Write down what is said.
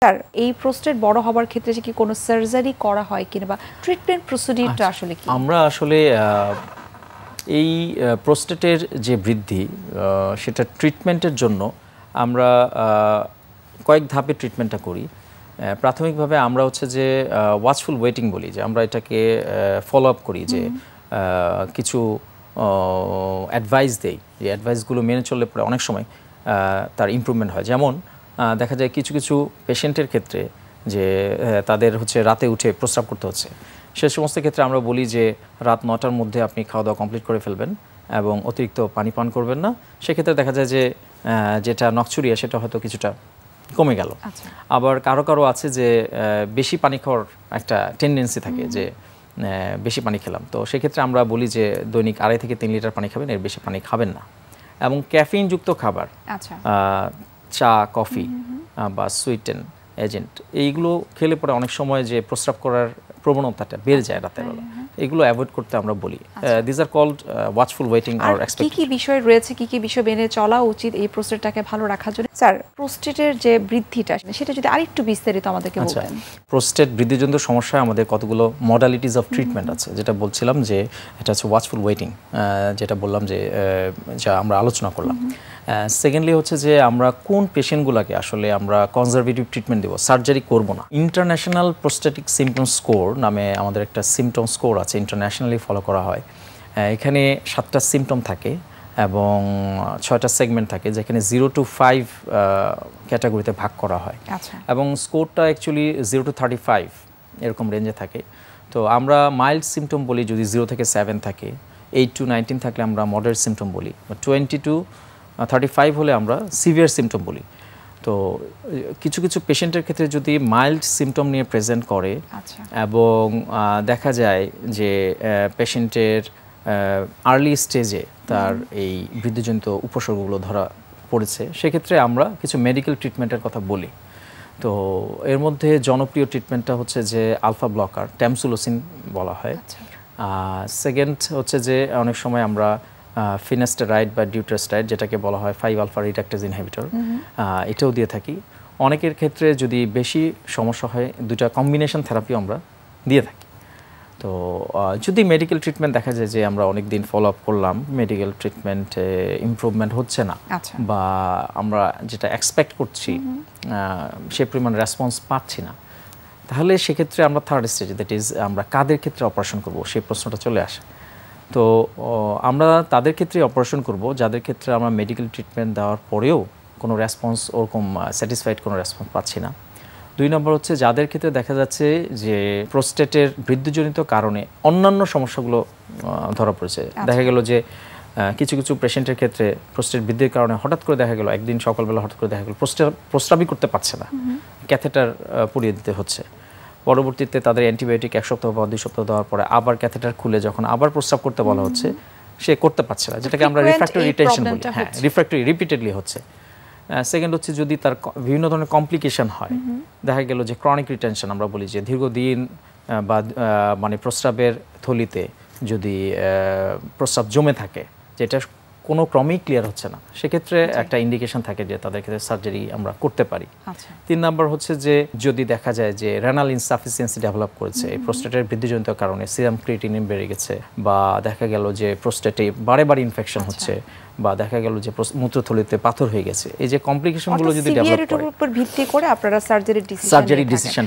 Sir এই prostate বড় হবার ক্ষেত্রে কি কোনো সার্জারি করা হয় কিনা বা ট্রিটমেন্ট প্রসিডিউরটা আসলে কি? আমরা আসলে এই প্রোস্টেটের যে বৃদ্ধি সেটা ট্রিটমেন্টের জন্য আমরা কয়েক ধাপে ট্রিটমেন্টটা করি। প্রাথমিকভাবে আমরা হচ্ছে যে ওয়াচফুল ওয়েটিং বলি, যে আমরা এটাকে ফলো আপ করি, যে কিছু অ্যাডভাইস দেই, যে অ্যাডভাইসগুলো মেনে চললে পরে অনেক সময় তার ইমপ্রুভমেন্ট হয়। যেমন দেখা যায় কিছু কিছু পেশেন্টের ক্ষেত্রে যে তাদের হচ্ছে রাতে উঠে প্রস্রাব করতে হচ্ছে, সে সমস্ত ক্ষেত্রে আমরা বলি যে রাত 9টার মধ্যে আপনি খাওয়া দাওয়া কমপ্লিট করে ফেলবেন এবং অতিরিক্ত পানি পান করবেন না। সেক্ষেত্রে দেখা যায় যে যেটা নকচুরিয়া সেটা হয়তো কিছুটা কমে গেল। আবার কারো কারো আছে যে বেশি পানি খাওয়ার একটা টেন্ডেন্সি থাকে, যে বেশি পানি খেলাম, তো সেক্ষেত্রে আমরা বলি যে দৈনিক 2.5 থেকে 3 লিটার পানি খাবেন, এর বেশি পানি খাবেন না। এবং ক্যাফিনযুক্ত খাবার, চা, কফি বা সুইটেন এজেন্ট, এইগুলো খেলে পরে অনেক সময় যে প্রস্রাব করার প্রবণতাটা বেড়ে যায় রাতের বেলা, এগুলো অ্যাভয়েড করতে আমরা বলি। This are called watchful waiting or expectation. কি কি বিষয় রয়েছে, কি কি বিষয় মেনে চলা উচিত এই প্রোস্টেটটাকে ভালো রাখার জন্য? স্যার প্রোস্টেটের যে বৃদ্ধিটা সেটা যদি আরেকটু বিস্তারিত আমাদেরকে বলতেন। প্রোস্টেট বৃদ্ধিজনিত সমস্যায় আমাদের কতগুলো মডালিটিস অফ ট্রিটমেন্ট আছে, যেটা বলছিলাম যে এটা হচ্ছে ওয়াচফুল ওয়েটিং, যেটা বললাম যে যা আমরা আলোচনা করলাম। সেকেন্ডলি হচ্ছে যে আমরা কোন পেশেন্টগুলোকে আসলে আমরা কনজারভেটিভ ট্রিটমেন্ট দেবো, সার্জারি করব না। ইন্টারন্যাশনাল প্রোস্টেটিক সিমটম স্কোর নামে আমাদের একটা সিমটম স্কোর আছে, ইন্টারন্যাশনালি ফলো করা হয়। এখানে 7টা সিমটম থাকে এবং 6টা সেগমেন্ট থাকে, যেখানে 0 to 5 ক্যাটাগরিতে ভাগ করা হয়। এবং স্কোরটা অ্যাকচুয়ালি 0 to 35 এরকম রেঞ্জে থাকে। তো আমরা মাইল্ড সিমটম বলি যদি 0 থেকে 7 থাকে, 8 to 19 থাকলে আমরা মডারেট সিমটম বলি, 20 to 35 হলে আমরা সিভিয়ার সিমটম বলি। তো কিছু কিছু পেশেন্টের ক্ষেত্রে যদি মাইল্ড সিমটম নিয়ে প্রেজেন্ট করে এবং দেখা যায় যে পেশেন্টের আর্লি স্টেজে তার এই বৃদ্ধিজনিত উপসর্গগুলো ধরা পড়েছে, সেক্ষেত্রে আমরা কিছু মেডিকেল ট্রিটমেন্টের কথা বলি। তো এর মধ্যে জনপ্রিয় ট্রিটমেন্টটা হচ্ছে যে আলফা ব্লকার, ট্যামসুলোসিন বলা হয়। সেকেন্ড হচ্ছে যে অনেক সময় আমরা ফিনাস্টেরাইড বা ডিউটেরাস্টাইড, যেটাকে বলা হয় 5-alpha রিডাক্টেজ ইনহিবিটর, এটাও দিয়ে থাকি। অনেকের ক্ষেত্রে যদি বেশি সমস্যা হয় 2টা কম্বিনেশন থেরাপিও আমরা দিয়ে থাকি। তো যদি মেডিকেল ট্রিটমেন্ট দেখা যায় যে আমরা অনেক দিন ফলো আপ করলাম, মেডিকেল ট্রিটমেন্টে ইমপ্রুভমেন্ট হচ্ছে না বা আমরা যেটা এক্সপেক্ট করছি সে পরিমাণ রেসপন্স পাচ্ছি না, তাহলে সেক্ষেত্রে আমরা থার্ড স্টেজ, দ্যাট ইজ আমরা কাদের ক্ষেত্রে অপারেশন করব সেই প্রশ্নটা চলে আসে। তো আমরা তাদের ক্ষেত্রে অপারেশন করব যাদের ক্ষেত্রে আমরা মেডিকেল ট্রিটমেন্ট দেওয়ার পরেও কোনো রেসপন্স, ওরকম স্যাটিসফাইড কোনো রেসপন্স পাচ্ছি না। 2 নম্বর হচ্ছে যাদের ক্ষেত্রে দেখা যাচ্ছে যে প্রোস্টেটের বৃদ্ধিজনিত কারণে অন্যান্য সমস্যাগুলো ধরা পড়েছে। দেখা গেল যে কিছু কিছু পেশেন্টের ক্ষেত্রে প্রোস্টেট বৃদ্ধির কারণে হঠাৎ করে দেখা গেল একদিন সকালবেলা হঠাৎ করে দেখা গেল প্রস্রাবই করতে পারছে না, ক্যাথেটার পুড়িয়ে দিতে হচ্ছে। পরবর্তীতে তাদের অ্যান্টিবায়োটিক 1 সপ্তাহ বা 2 সপ্তাহ দেওয়ার পরে আবার ক্যাথেটার খুলে যখন আবার প্রস্রাব করতে বলা হচ্ছে, সে করতে পারছে না, যেটাকে আমরা রিফ্র্যাক্টরি রিটেনশন বলি। হ্যাঁ, রিফ্র্যাক্টরি রিপিটেডলি হচ্ছে। সেকেন্ড হচ্ছে যদি তার বিভিন্ন ধরনের কমপ্লিকেশন হয়, দেখা গেল যে ক্রনিক রিটেনশন আমরা বলি, যে দীর্ঘদিন বা মানে প্রস্রাবের থলিতে যদি প্রস্রাব জমে থাকে, যেটা কোনো ক্রমেই ক্লিয়ার হচ্ছে না, সেক্ষেত্রে একটা ইন্ডিকেশন থাকে যে তাদের ক্ষেত্রে সার্জারি আমরা করতে পারি। 3 নম্বর হচ্ছে যে যদি দেখা যায় যে রেনাল ইনসাফিসিয়েন্সি ডেভেলপ করেছে এই প্রোস্টেটের বৃদ্ধিজনিত কারণে, সিরাম ক্রিয়েটিনিন বেড়ে গেছে, বা দেখা গেল যে প্রোস্টেটে বারে বারে ইনফেকশন হচ্ছে, বা দেখা গেল যে মূত্রথলিতে পাথর হয়ে গেছে, এই যে কমপ্লিকেশনগুলো যদি ডেভেলপ করে, উপর ভিত্তি করে আপনারা সার্জারি ডিসিশন